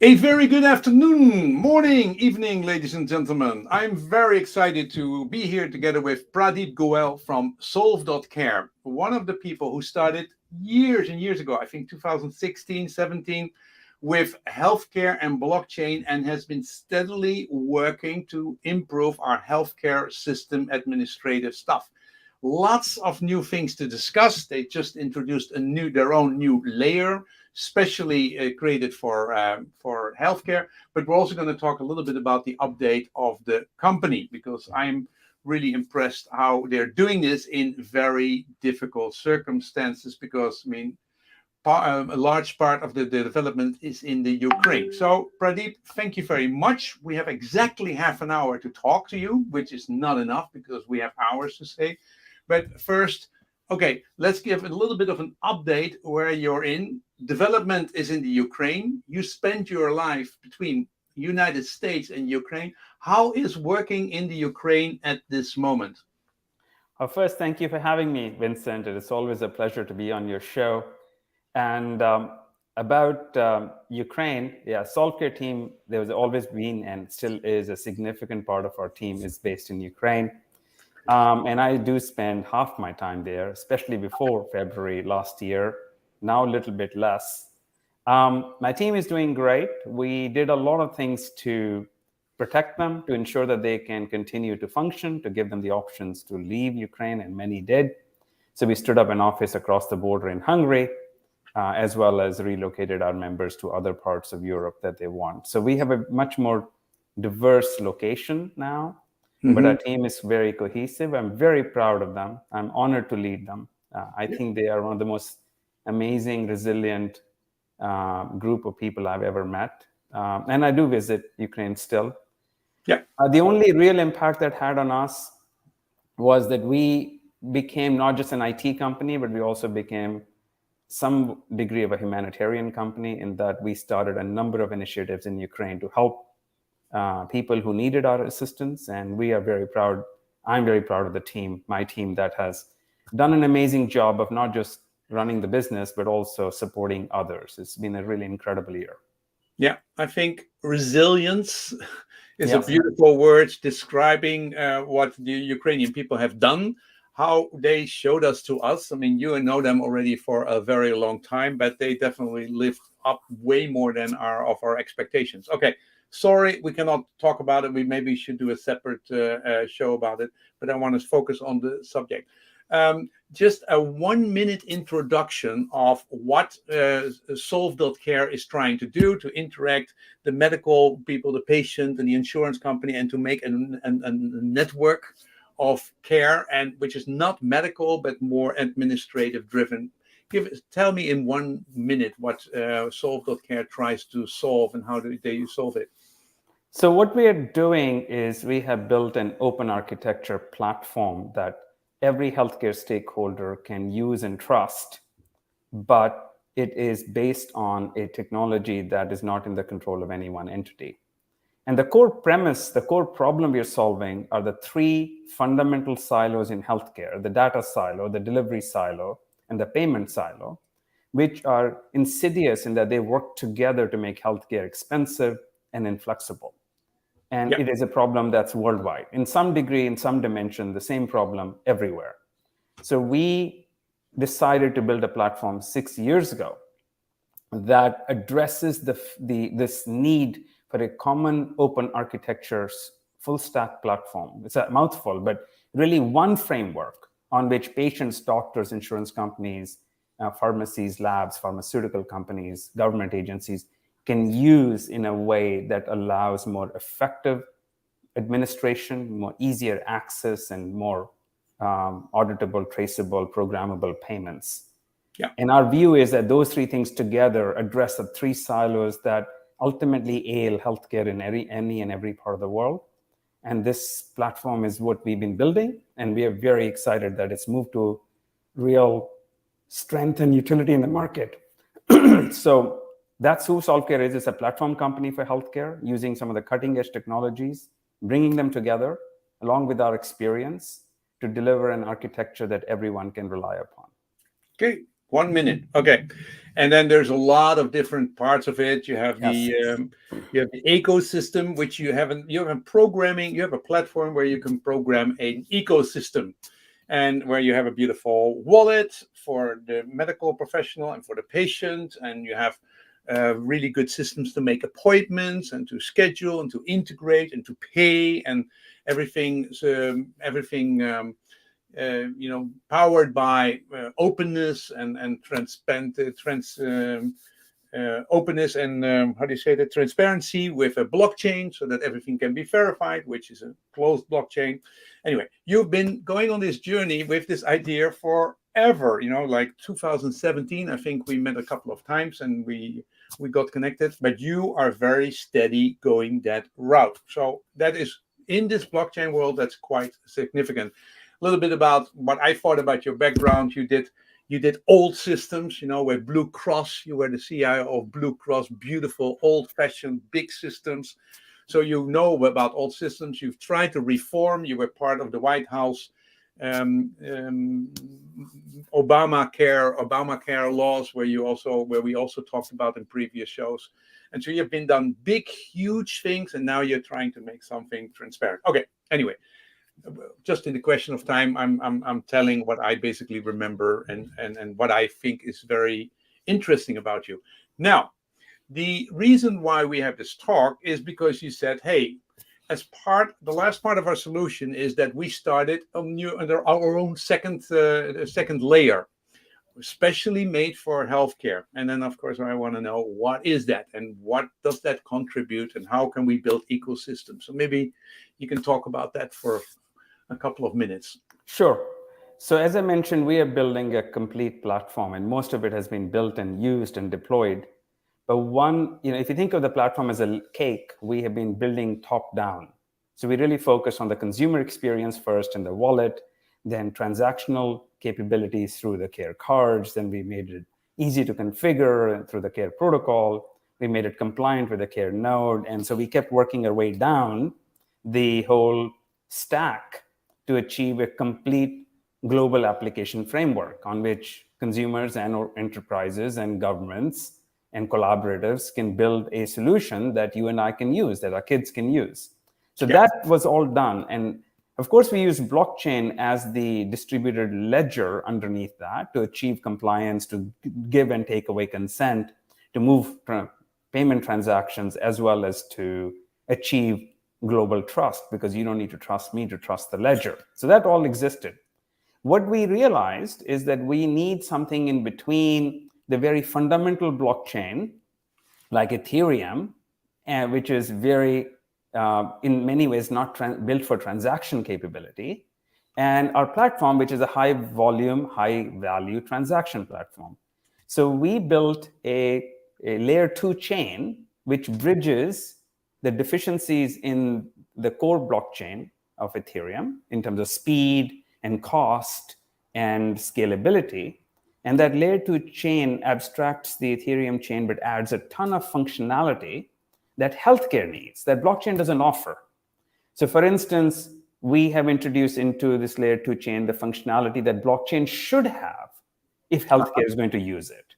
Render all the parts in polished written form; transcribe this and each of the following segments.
A very good afternoon, morning, evening, ladies and gentlemen. I'm very excited to be here together with Pradeep Goel from Solve.care, one of the people who started years and years ago, I think 2016, 17, with healthcare and blockchain and has been steadily working to improve our healthcare system administrative stuff. Lots of new things to discuss. They just introduced their own new layer, specially created for healthcare. But we're also going to talk a little bit about the update of the company because I'm really impressed how they're doing this in very difficult circumstances. Because I mean, a large part of the development is in the Ukraine. So, Pradeep, thank you very much. We have exactly half an hour to talk to you, which is not enough because we have hours to say. But first, okay, let's give a little bit of an update where you're in. Development is in the Ukraine. You spend your life between United States and Ukraine. How is working in the Ukraine at this moment? First, thank you for having me, Vincent. It is always a pleasure to be on your show. And about Ukraine, yeah, Solvecare team, there's always been and still is a significant part of our team is based in Ukraine. And I do spend half my time there, especially before February last year, now a little bit less. My team is doing great. We did a lot of things to protect them, to ensure that they can continue to function, to give them the options to leave Ukraine, and many did. So we stood up an office across the border in Hungary, as well as relocated our members to other parts of Europe that they want. So we have a much more diverse location now, but our team is very cohesive. I'm very proud of them. I'm honored to lead them. I think they are one of the most amazing, resilient group of people I've ever met. And I do visit Ukraine still. Yeah. The only real impact that had on us was that we became not just an IT company, but we also became some degree of a humanitarian company in that we started a number of initiatives in Ukraine to help people who needed our assistance. And we are very proud. I'm very proud of the team, my team, that has done an amazing job of not just running the business, but also supporting others. It's been a really incredible year. Yeah, I think resilience is a Yes. beautiful word describing what the Ukrainian people have done, how they showed us to us. I mean, you know them already for a very long time, but they definitely lived up way more than our expectations. Okay, sorry, we cannot talk about it. We maybe should do a separate show about it, but I want to focus on the subject. Just a 1 minute introduction of what Solve.care is trying to do to interact the medical people, the patient, and the insurance company, and to make a network of care, and which is not medical but more administrative driven. Tell me in 1 minute what Solve.care tries to solve and how do they solve it. So what we are doing is we have built an open architecture platform that every healthcare stakeholder can use and trust, but it is based on a technology that is not in the control of any one entity. And the core premise, the core problem we are solving are the three fundamental silos in healthcare: the data silo, the delivery silo, and the payment silo, which are insidious in that they work together to make healthcare expensive and inflexible. And it is a problem that's worldwide. In some degree, in some dimension, the same problem everywhere. So we decided to build a platform 6 years ago that addresses this need for a common open architecture full stack platform. It's a mouthful, but really one framework on which patients, doctors, insurance companies, pharmacies, labs, pharmaceutical companies, government agencies can use in a way that allows more effective administration, more easier access, and more auditable, traceable, programmable payments. Yeah. And our view is that those three things together address the three silos that ultimately ail healthcare in any and every part of the world. And this platform is what we've been building, and we are very excited that it's moved to real strength and utility in the market. So that's who Solvecare is. It's a platform company for healthcare using some of the cutting edge technologies, bringing them together along with our experience to deliver an architecture that everyone can rely upon. Okay, 1 minute. Okay. And then there's a lot of different parts of it. Yes. You have the ecosystem, which you have programming. You have a platform where you can program an ecosystem, and where you have a beautiful wallet for the medical professional and for the patient, and you have really good systems to make appointments and to schedule and to integrate and to pay and everything. Everything. Powered by openness and transparent, openness and how do you say that, transparency with a blockchain, so that everything can be verified, which is a closed blockchain. Anyway, you've been going on this journey with this idea forever. Like 2017, I think we met a couple of times and we got connected. But you are very steady going that route. So that is, in this blockchain world, that's quite significant. A little bit about what I thought about your background. You did old systems, with Blue Cross. You were the CIO of Blue Cross, beautiful, old-fashioned, big systems. So you know about old systems. You've tried to reform. You were part of the White House Obamacare laws, where we also talked about in previous shows. And so you've been done big, huge things, and now you're trying to make something transparent. Okay. Anyway, just in the question of time, I'm telling what I basically remember and what I think is very interesting about you. Now, the reason why we have this talk is because you said, hey, the last part of our solution is that we started under our own second layer, especially made for healthcare. And then, of course, I want to know, what is that and what does that contribute and how can we build ecosystems? So maybe you can talk about that for a couple of minutes. Sure. So as I mentioned, we are building a complete platform, and most of it has been built and used and deployed. But if you think of the platform as a cake, we have been building top down. So we really focus on the consumer experience first in the wallet, then transactional capabilities through the Care cards. Then we made it easy to configure through the Care protocol. We made it compliant with the Care node. And so we kept working our way down the whole stack to achieve a complete global application framework on which consumers and enterprises and governments and collaborators can build a solution that you and I can use, that our kids can use. So that was all done. And of course, we use blockchain as the distributed ledger underneath that to achieve compliance, to give and take away consent, to move payment transactions, as well as to achieve global trust, because you don't need to trust me to trust the ledger. So that all existed. What we realized is that we need something in between the very fundamental blockchain, like Ethereum, which is very, in many ways, not built for transaction capability, and our platform, which is a high volume, high value transaction platform. So we built a Layer-2 chain, which bridges the deficiencies in the core blockchain of Ethereum in terms of speed and cost and scalability. And that Layer-2 chain abstracts the Ethereum chain, but adds a ton of functionality that healthcare needs, that blockchain doesn't offer. So for instance, we have introduced into this Layer-2 chain the functionality that blockchain should have if healthcare is going to use it.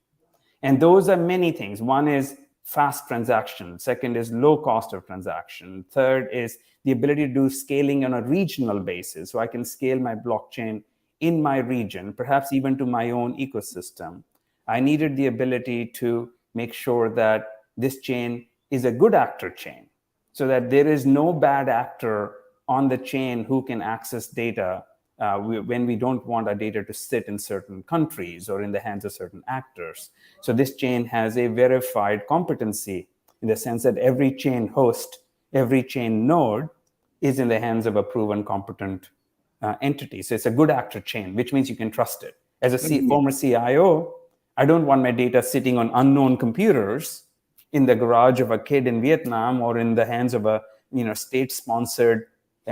And those are many things. One is fast transaction. Second is low cost of transaction. Third is the ability to do scaling on a regional basis. So I can scale my blockchain in my region, perhaps even to my own ecosystem. I needed the ability to make sure that this chain is a good actor chain, so that there is no bad actor on the chain who can access data when we don't want our data to sit in certain countries or in the hands of certain actors. So this chain has a verified competency, in the sense that every chain host, every chain node is in the hands of a proven competent entity. So it's a good actor chain, which means you can trust it. As a former CIO, I don't want my data sitting on unknown computers in the garage of a kid in Vietnam or in the hands of a state-sponsored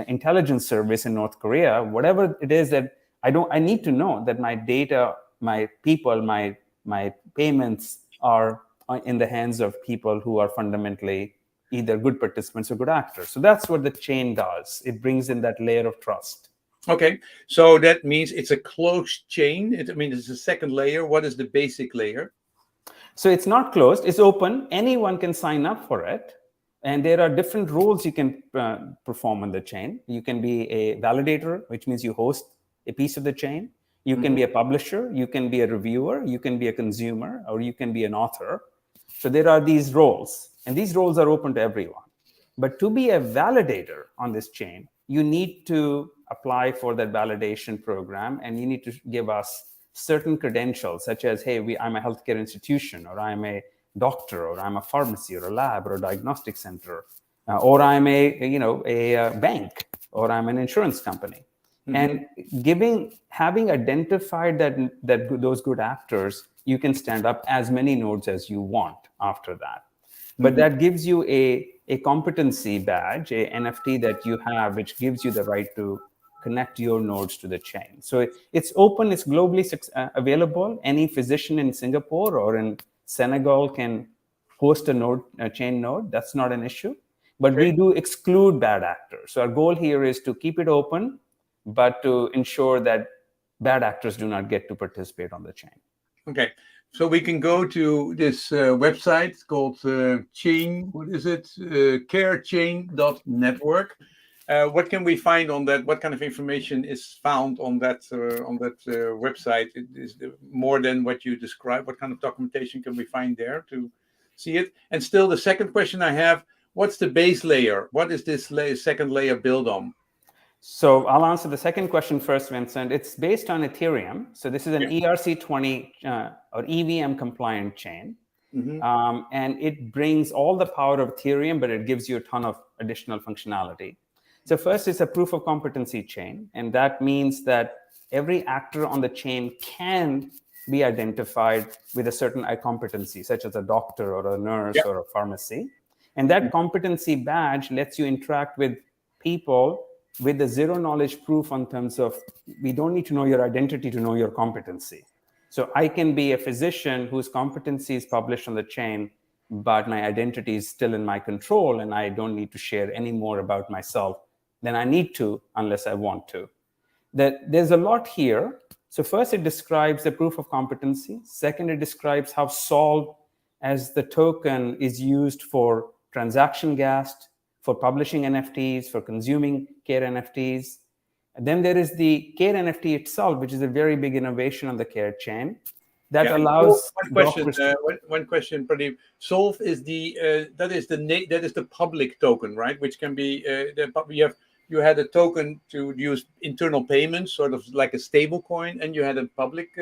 intelligence service in North Korea. Whatever it is that I need to know that my data, my people, my payments are in the hands of people who are fundamentally either good participants or good actors. So that's what the chain does. It brings in that layer of trust. Okay, so that means it's a closed chain. I mean, it's a second layer. What is the basic layer? So it's not closed, it's open. Anyone can sign up for it. And there are different roles you can perform on the chain. You can be a validator, which means you host a piece of the chain. You can Mhm. be a publisher, you can be a reviewer, you can be a consumer, or you can be an author. So there are these roles, and these roles are open to everyone. But to be a validator on this chain, you need to apply for that validation program, and you need to give us certain credentials, such as, hey, I'm a healthcare institution, or I'm a doctor, or I'm a pharmacy, or a lab, or a diagnostic center, or I'm a bank, or I'm an insurance company. Mhm. And having identified that those good actors, you can stand up as many nodes as you want after that. But Mhm. that gives you a competency badge, a NFT that you have, which gives you the right to connect your nodes to the chain. So it's open, it's globally available. Any physician in Singapore or in Senegal can host a chain node. That's not an issue. But we Okay. do exclude bad actors. So our goal here is to keep it open, but to ensure that bad actors do not get to participate on the chain. Okay. So we can go to this website called Chain. What is it? CareChain.network. What can we find on that? What kind of information is found on that website? It is more than what you described. What kind of documentation can we find there to see it? And still, the second question I have: what's the base layer? What is this second layer built on? So I'll answer the second question first, Vincent. It's based on Ethereum. So this is an Yeah. ERC20 or EVM compliant chain. Hmm. And it brings all the power of Ethereum, but it gives you a ton of additional functionality. So first, it's a proof of competency chain. And that means that every actor on the chain can be identified with a certain competency, such as a doctor or a nurse Yeah. or a pharmacy. And that competency badge lets you interact with people with the zero knowledge proof in terms of we don't need to know your identity to know your competency. So I can be a physician whose competency is published on the chain, but my identity is still in my control, and I don't need to share any more about myself than I need to unless I want to. There's a lot here. So first, it describes the proof of competency. Second, it describes how Solve as the token is used for transaction gas, for publishing NFTs, for consuming Care NFTs. And then there is the Care NFT itself, which is a very big innovation on the Care chain that Yeah. So allows doctors to. one question, Pradeep. Solve is that is the public token, right? Which can be you had a token to use internal payments, sort of like a stable coin, and you had a public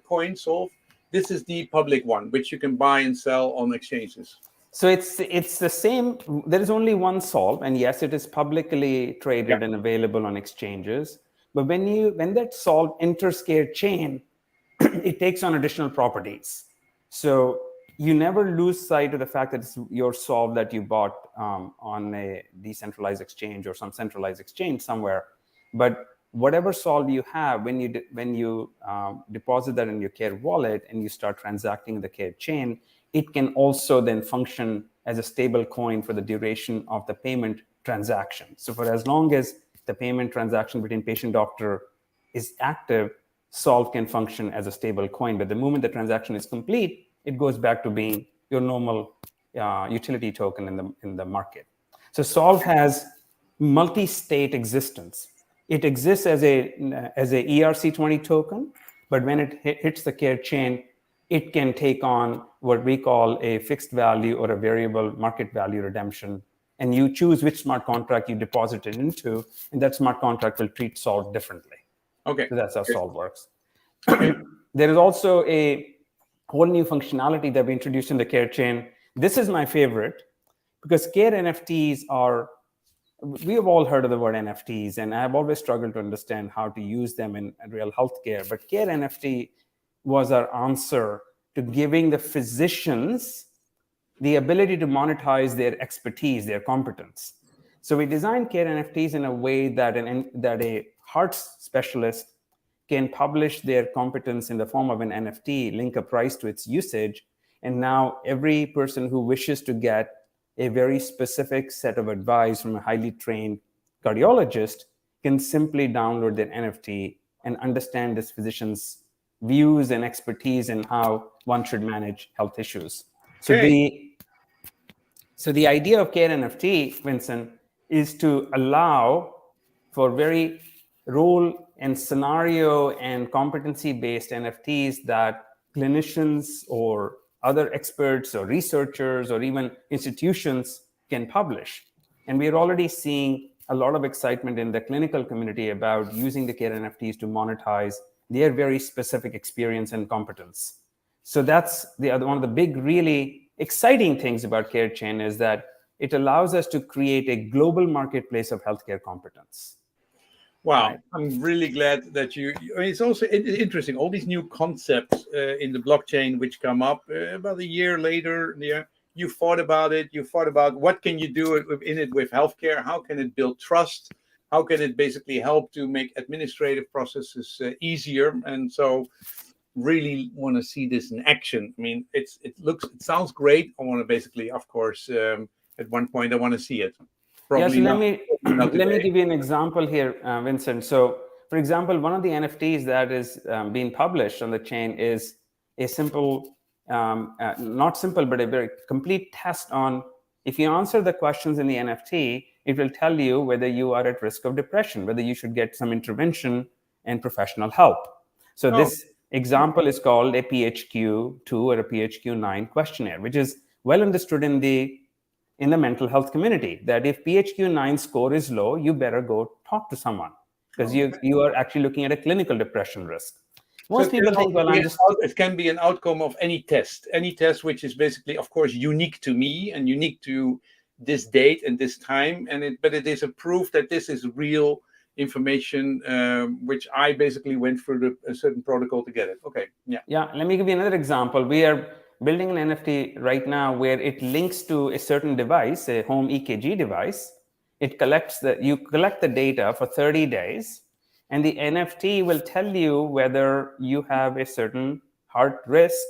coin, Solve. This is the public one, which you can buy and sell on exchanges. So it's the same. There is only one solve, and yes, it is publicly Yeah. traded and available on exchanges. But when that solve enters CareChain, it takes on additional properties. So you never lose sight of the fact that it's your solve that you bought on a decentralized exchange or some centralized exchange somewhere. But whatever solve you have, when you deposit that in your Care wallet and you start transacting the Care chain, it can also then function as a stable coin for the duration of the payment transaction. So for as long as the payment transaction between patient doctor is active, Solve can function as a stable coin. But the moment the transaction is complete, it goes back to being your normal utility token in the market. So Solve has multi-state existence. It exists as a ERC20 token, but when it hits the Care chain, it can take on what we call a fixed value or a variable market value redemption. And you choose which smart contract you deposit it into, and that smart contract will treat Solve differently. Okay. So that's how Okay. Solve works. Okay. There is also a whole new functionality that we introduced in the Care chain. This is my favorite because Care NFTs are, we have all heard of the word NFTs, and I've always struggled to understand how to use them in real healthcare. But Care NFT was our answer to giving the physicians the ability to monetize their expertise, their competence. So we designed Care NFTs in a way that a heart specialist can publish their competence in the form of an NFT, link a price to its usage, and now every person who wishes to get a very specific set of advice from a highly trained cardiologist can simply download their NFT and understand this physician's views and expertise in how one should manage health issues. Okay. So the idea of Care NFT, Vincent, is to allow for very role and scenario and competency-based NFTs that clinicians or other experts or researchers or even institutions can publish. And we are already seeing a lot of excitement in the clinical community about using the Care NFTs to monetize their very specific experience and competence. So that's one of the big, really exciting things about CareChain is that it allows us to create a global marketplace of healthcare competence. Wow, Right? I'm really glad that I mean, it's also interesting. All these new concepts in the blockchain which come up about a year later. Yeah, you thought about it. You thought about what can you do in it with healthcare? How can it build trust? How can it basically help to make administrative processes easier? And so, really want to see this in action. I mean, it sounds great. I want to basically, of course, at one point, I want to see it. Yeah, so Probably not. Not let me today. give you an example here, Vincent. So, for example, one of the NFTs that is being published on the chain is a simple, not simple, but a very complete test on if you answer the questions in the NFT, it will tell you whether you are at risk of depression, whether you should get some intervention and professional help. So Oh, this example is called a PHQ-2 or a PHQ-9 questionnaire, which is well understood in the mental health community that if PHQ-9 score is low, you better go talk to someone because you are actually looking at a clinical depression risk. so Most people think, well, I'm just... it can be an outcome of any test which is basically, of course, unique to me and unique to this date and this time, but it is a proof that this is real information, which I basically went through a certain protocol to get it. Okay, yeah. Yeah, let me give you another example. We are building an NFT right now where it links to a certain device, a home EKG device. You collect the data for 30 days, and the NFT will tell you whether you have a certain heart risk.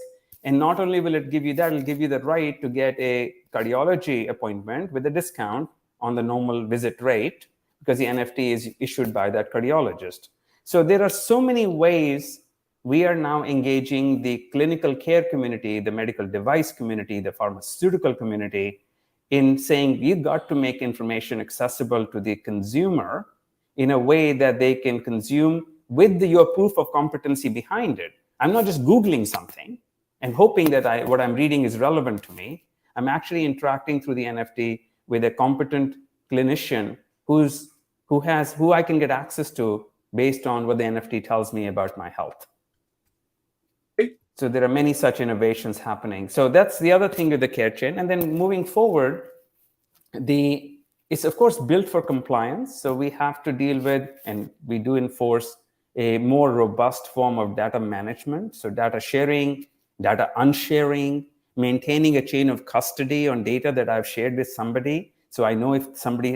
And not only will it give you that, it'll give you the right to get a cardiology appointment with a discount on the normal visit rate because the NFT is issued by that cardiologist. So there are so many ways we are now engaging the clinical care community, the medical device community, the pharmaceutical community in saying you got to make information accessible to the consumer in a way that they can consume with your proof of competency behind it. I'm not just Googling something and hoping that what I'm reading is relevant to me. I'm actually interacting through the NFT with a competent clinician who I can get access to based on what the NFT tells me about my health. So there are many such innovations happening. So that's the other thing with the CareChain. And then moving forward, it's of course built for compliance. So we have to deal with, and we do enforce a more robust form of data management. So data sharing, data unsharing, maintaining a chain of custody on data that I've shared with somebody. So I know if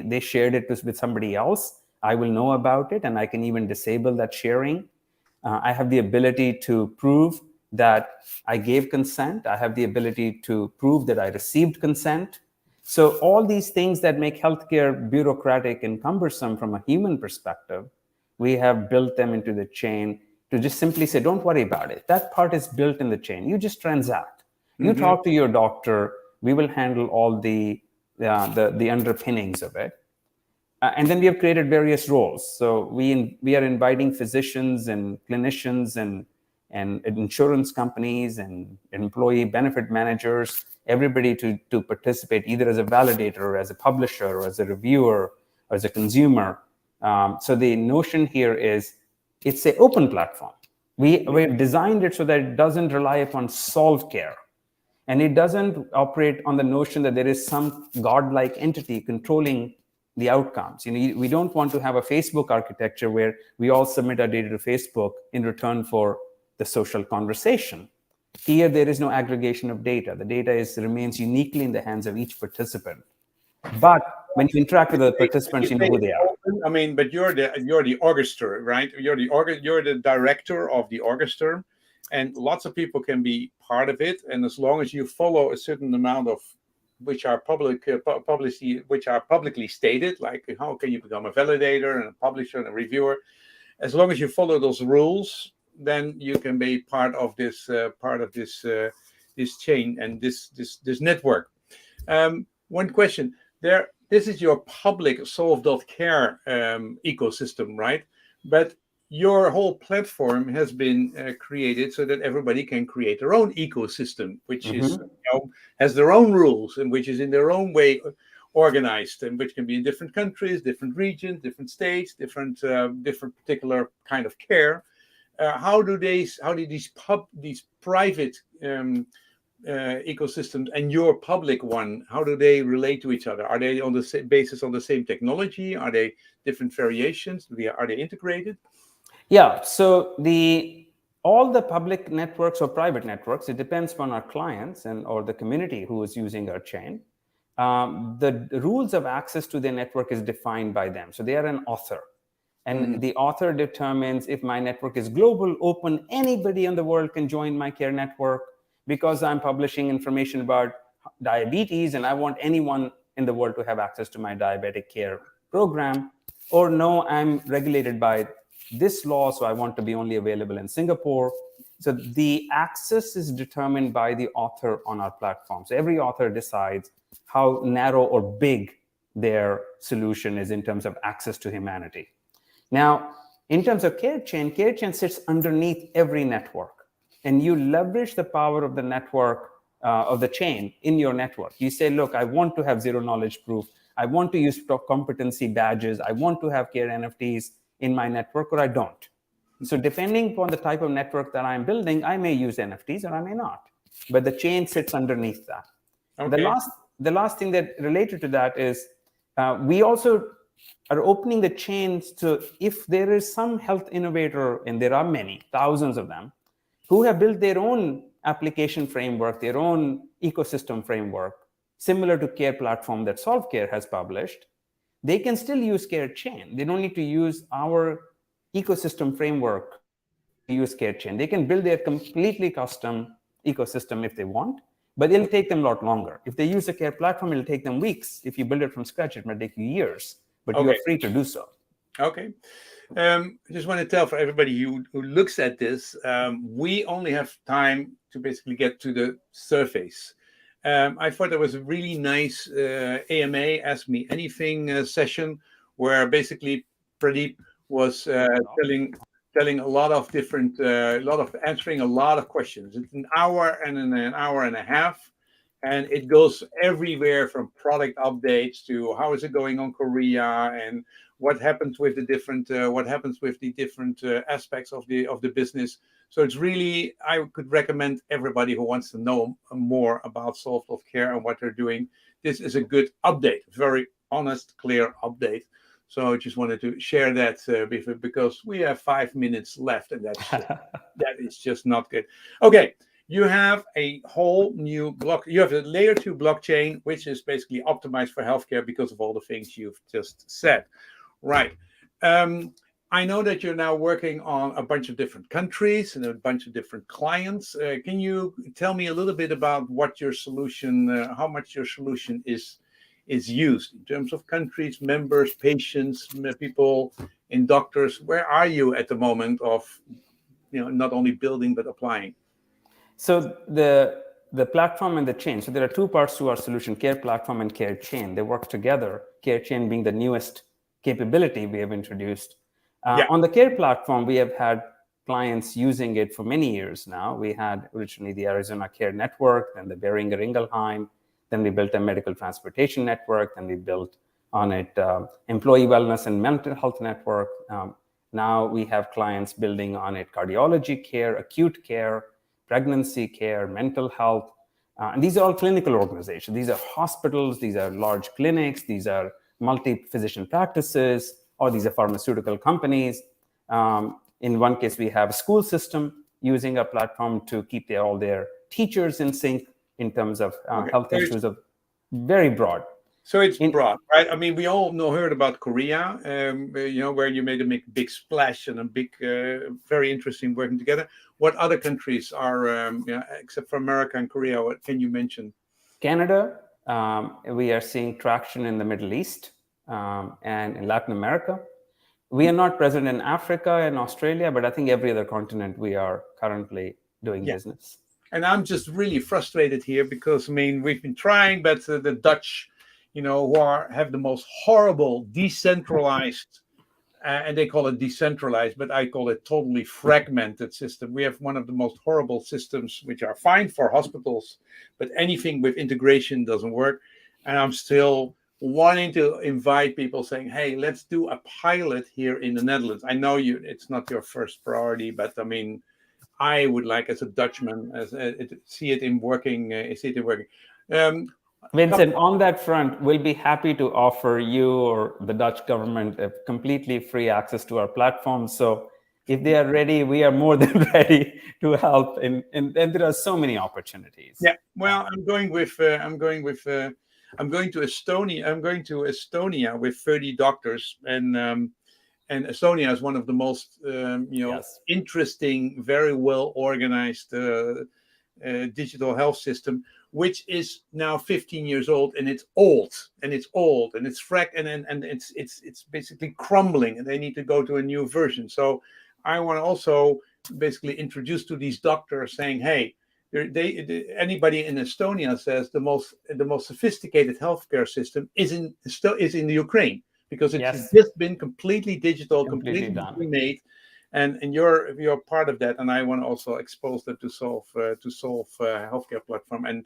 they shared it with somebody else, I will know about it and I can even disable that sharing. I have the ability to prove that I gave consent. I have the ability to prove that I received consent. So all these things that make healthcare bureaucratic and cumbersome from a human perspective, we have built them into the chain to just simply say, don't worry about it. That part is built in the chain. You just transact. You talk to your doctor. We will handle all the underpinnings of it. And then we have created various roles. So we are inviting physicians and clinicians and insurance companies and employee benefit managers, everybody to participate either as a validator or as a publisher or as a reviewer or as a consumer. So the notion here is it's an open platform. We've designed it so that it doesn't rely upon Solvecare. And it doesn't operate on the notion that there is some godlike entity controlling the outcomes. We don't want to have a Facebook architecture where we all submit our data to Facebook in return for the social conversation. Here, there is no aggregation of data. The data remains uniquely in the hands of each participant. But when you interact with the participants, you know who they are. I mean, but you're the orchestra, right? You're the director of the orchestra, and lots of people can be part of it. And as long as you follow a certain amount of which are publicly stated, like how can you become a validator and a publisher and a reviewer. As long as you follow those rules, then you can be part of this this chain and this network. One question there. This is your public Solve.care ecosystem, right? But your whole platform has been created so that everybody can create their own ecosystem, which is has their own rules and which is in their own way organized, and which can be in different countries, different regions, different states, different particular kind of care. How do these private ecosystems and your public one, how do they relate to each other? Are they on the same basis, on the same technology? Are they different variations? Are they integrated? Yeah, so all the public networks or private networks, it depends on our clients and or the community who is using our chain. The rules of access to their network is defined by them. So they are an author. And the author determines if my network is global, open, anybody in the world can join my care network because I'm publishing information about diabetes and I want anyone in the world to have access to my diabetic care program. Or no, I'm regulated by this law, so I want to be only available in Singapore. So the access is determined by the author on our platform. So every author decides how narrow or big their solution is in terms of access to humanity. Now, in terms of CareChain sits underneath every network, and you leverage the power of the network, of the chain in your network. You say, look, I want to have zero knowledge proof. I want to use competency badges. I want to have care NFTs in my network, or I don't. So depending upon the type of network that I'm building, I may use NFTs or I may not. But the chain sits underneath that. Okay. The last thing that related to that is we also are opening the chains to, if there is some health innovator, and there are many, thousands of them, who have built their own application framework, their own ecosystem framework, similar to Care platform that Solvecare has published, they can still use CareChain. They don't need to use our ecosystem framework to use CareChain. They can build their completely custom ecosystem if they want, but it'll take them a lot longer. If they use a Care platform, it'll take them weeks. If you build it from scratch, it might take you years, but you are free to do so. Okay. I just want to tell for everybody who looks at this, we only have time to basically get to the surface. I thought there was a really nice AMA, Ask Me Anything session, where basically Pradeep was telling a lot of different, answering a lot of questions. It's an hour and an hour and a half. And it goes everywhere from product updates to how is it going on Korea and what happens with the different aspects of the business. So it's really, I could recommend everybody who wants to know more about Solve.care and what they're doing. This is a good update, very honest, clear update. So I just wanted to share that because we have 5 minutes left, and that is just not good. Okay. You have a whole new block. You have a Layer-2 blockchain, which is basically optimized for healthcare because of all the things you've just said. Right. I know that you're now working on a bunch of different countries and a bunch of different clients. Can you tell me a little bit about what your solution, how much your solution is used in terms of countries, members, patients, people, and doctors? Where are you at the moment of, not only building but applying? So the platform and the chain. So there are two parts to our solution: Care platform and CareChain. They work together. CareChain being the newest capability we have introduced. On the Care platform, we have had clients using it for many years now. We had originally the Arizona Care Network, then the Beringer Ingelheim, then we built a medical transportation network, then we built on it employee wellness and mental health network. Now we have clients building on it cardiology care, acute care, pregnancy care, mental health. And these are all clinical organizations. These are hospitals, these are large clinics, these are multi-physician practices, or these are pharmaceutical companies. In one case, we have a school system using a platform to keep all their teachers in sync in terms of health issues of very broad. So it's broad, right? I mean, we all heard about Korea, where you made a big splash and a big, very interesting working together. What other countries are, except for America and Korea, what can you mention? Canada, We are seeing traction in the Middle East and in Latin America. We are not present in Africa and Australia, but I think every other continent we are currently doing business. And I'm just really frustrated here because, I mean, we've been trying, but the Dutch, who have the most horrible decentralized, and they call it decentralized, but I call it totally fragmented system. We have one of the most horrible systems, which are fine for hospitals, but anything with integration doesn't work. And I'm still wanting to invite people saying, hey, let's do a pilot here in the Netherlands. I know it's not your first priority, but I mean, I would like, as a Dutchman, see it in working. Vincent, on that front, we'll be happy to offer you or the Dutch government a completely free access to our platform. So if they are ready, we are more than ready to help. And there are so many opportunities. Yeah, well, I'm going to Estonia. I'm going to Estonia with 30 doctors, and Estonia is one of the most interesting, very well organized digital health system, which is now 15 years old, and it's old, and it's basically crumbling, and they need to go to a new version. So I want to also basically introduce to these doctors, saying, hey, anybody in Estonia says the most sophisticated healthcare system is in the Ukraine, because it's just been completely digital, completely made, and you're part of that. And I want to also expose that to Solve healthcare platform. And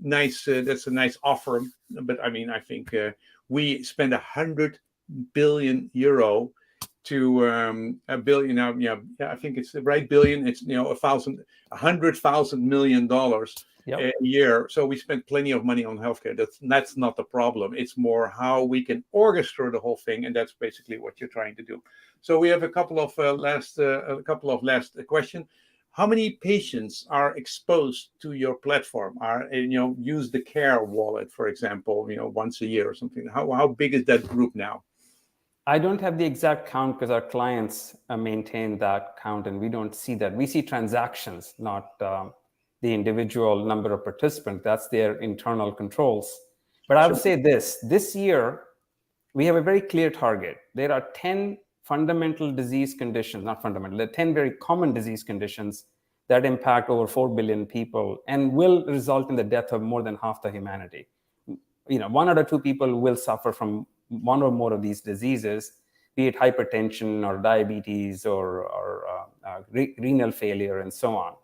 that's a nice offer. But I mean, I think we spend 100 billion euro to a billion now. Yeah, I think it's the right billion. It's $100,000 million a year. So we spend plenty of money on healthcare. That's not the problem. It's more how we can orchestrate the whole thing, and that's basically what you're trying to do. So we have a couple of last questions. How many patients are exposed to your platform? Use the Care wallet, for example, once a year or something? How big is that group now? I don't have the exact count because our clients maintain that count, and we don't see that. We see transactions, not the individual number of participants. That's their internal controls. But I would say this year, we have a very clear target. There are 10 fundamental disease conditions, not fundamental, there are 10 very common disease conditions that impact over 4 billion people and will result in the death of more than half the humanity. 1 out of 2 people will suffer from one or more of these diseases, be it hypertension or diabetes or renal failure and so on.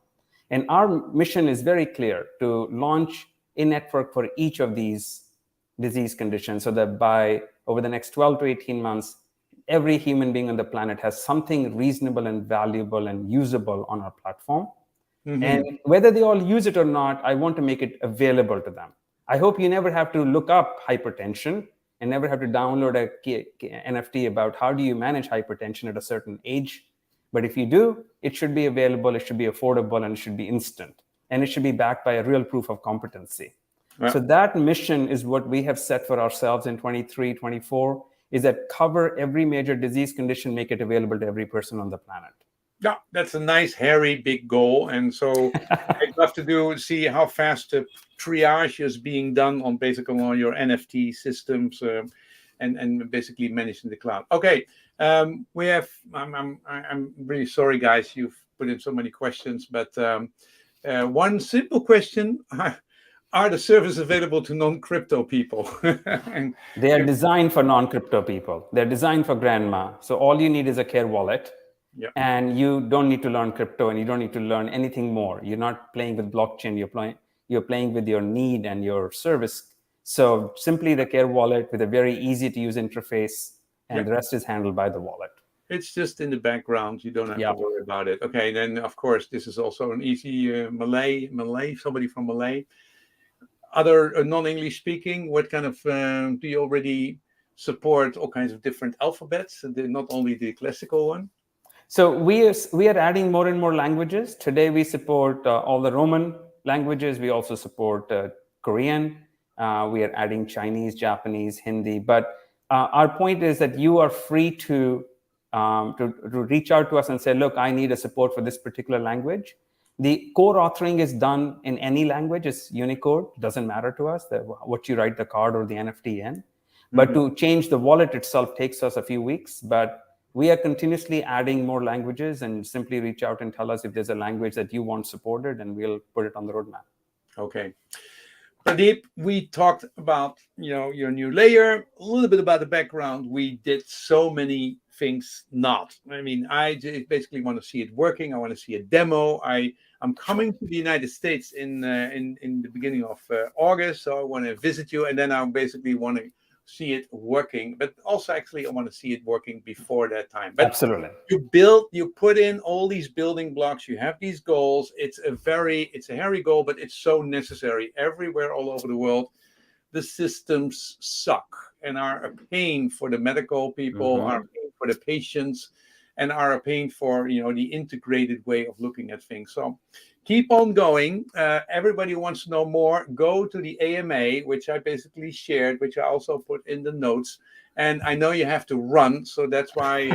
And our mission is very clear: to launch a network for each of these disease conditions, so that by over the next 12 to 18 months, every human being on the planet has something reasonable and valuable and usable on our platform. Mm-hmm. And whether they all use it or not, I want to make it available to them. I hope you never have to look up hypertension and never have to download a NFT about how do you manage hypertension at a certain age. But if you do, it should be available, it should be affordable, and it should be instant. And it should be backed by a real proof of competency. Right. So that mission is what we have set for ourselves in 23, 24, is that cover every major disease condition, make it available to every person on the planet. Yeah, that's a nice, hairy, big goal. And so I'd love to see how fast the triage is being done on basically on your NFT systems and basically managed in the cloud. Okay, I'm really sorry, guys, you've put in so many questions, but one simple question: are the services available to non-crypto people? They are designed for non-crypto people. They're designed for grandma. So all you need is a Care wallet. Yep. And you don't need to learn crypto, and you don't need to learn anything more. You're not playing with blockchain. You're playing with your need and your service. So simply the Care wallet with a very easy to use interface, and the rest is handled by the wallet. It's just in the background. You don't have to worry about it. Okay, then of course this is also an easy Malay. Somebody from Malay. Other non-English speaking, what kind of do you already support? All kinds of different alphabets, not only the classical one. So we are adding more and more languages. Today we support all the Roman languages. We also support Korean. We are adding Chinese, Japanese, Hindi. But our point is that you are free to reach out to us and say, look, I need a support for this particular language. The core authoring is done in any language. It's Unicode. Doesn't matter to us what you write the card or the NFT in. But to change the wallet itself takes us a few weeks. But we are continuously adding more languages, and simply reach out and tell us if there's a language that you want supported, and we'll put it on the roadmap. Okay. Pradeep, we talked about your new layer, a little bit about the background. We did so many things not. I mean, I basically want to see it working. I want to see a demo. I'm coming to the United States in the beginning of August, so I want to visit you, and then I basically want to see it working. But also, actually, I want to see it working before that time. But absolutely, you put in all these building blocks. You have these goals. It's a hairy goal, but it's so necessary everywhere, all over the world. The systems suck and are a pain for the medical people, are a pain for the patients, and are a pain for the integrated way of looking at things. So keep on going. Everybody who wants to know more, go to the AMA, which I basically shared, which I also put in the notes. And I know you have to run, so that's why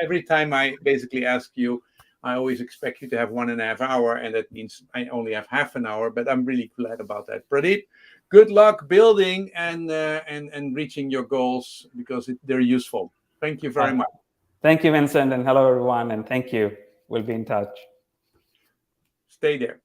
every time I basically ask you, I always expect you to have 1.5 hours, and that means I only have half an hour. But I'm really glad about that. Pradeep, good luck building and reaching your goals, because they're useful. Thank you very much. Thank you, Vincent, and hello, everyone, and thank you. We'll be in touch. Stay there.